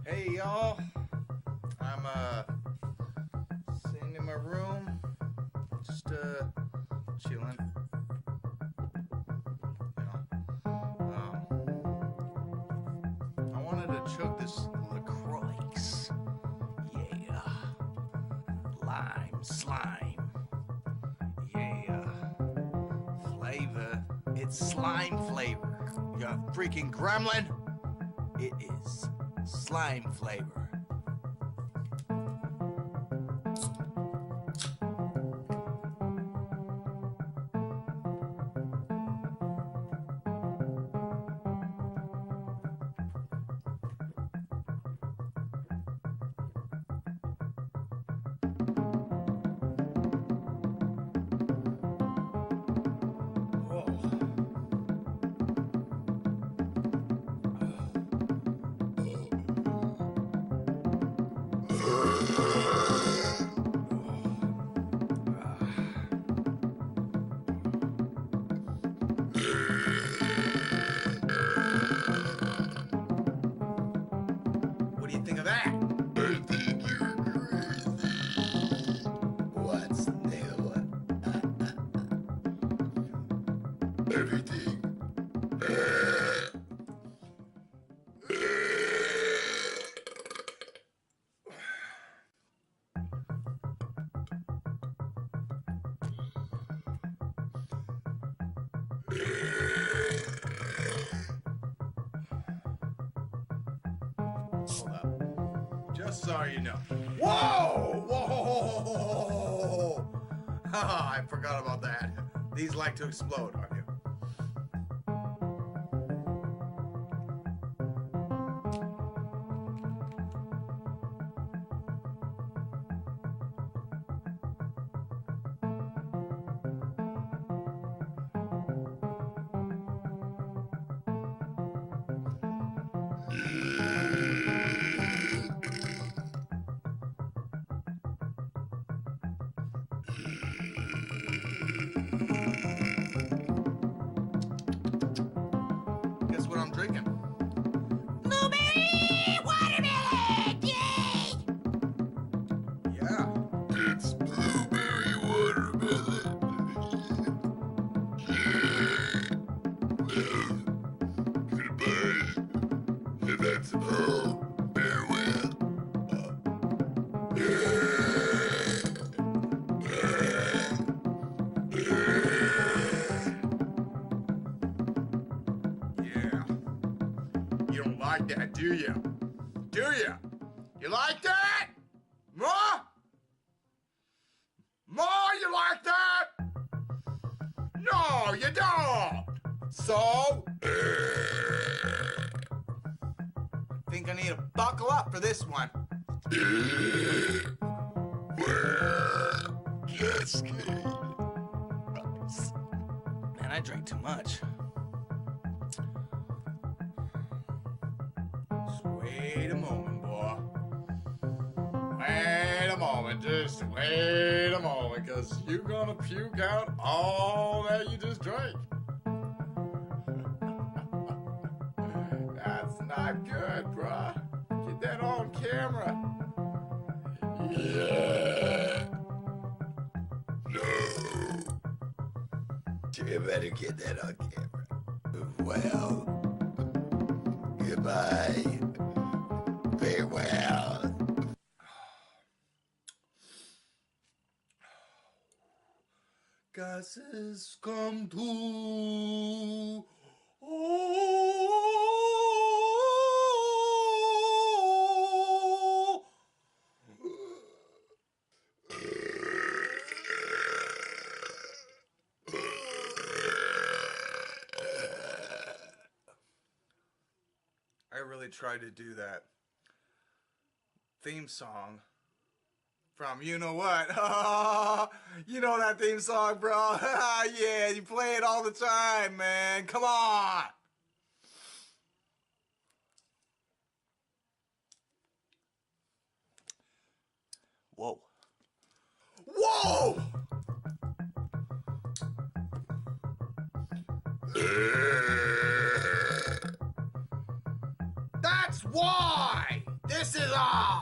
Hey y'all, I'm sitting in my room, just chilling. You know, I wanted to chug this LaCroix. Yeah, lime, slime. Yeah, flavor. It's slime flavor. You freaking gremlin! It is slime flavor. What do you think of that? I think you're crazy. What's new? Everything. Hold up. Just so you know. Whoa! Whoa! I forgot about that. These like to explode on you. Guess what I'm drinking? Blueberry watermelon! Yay! Yeah. It's blueberry watermelon. Well, goodbye. And that's all. Farewell. Yeah. You don't like that, do you? Do you? You like that? Ma? Ma, you like that? No, you don't. So? Think I need to buckle up for this one. Just kidding. Man, I drank too much. Just wait a moment, boy. Wait a moment, just wait a moment, cause you're gonna puke out all that you just drank. That's not good, bruh. Get that on camera. Yeah. No. You better get that on camera. Well, goodbye. Farewell. Gases come to. Oh. I really tried to do that theme song from you know what? You know that theme song, bro. Yeah, you play it all the time, man. Come on. Whoa. Whoa! That's why! This is on!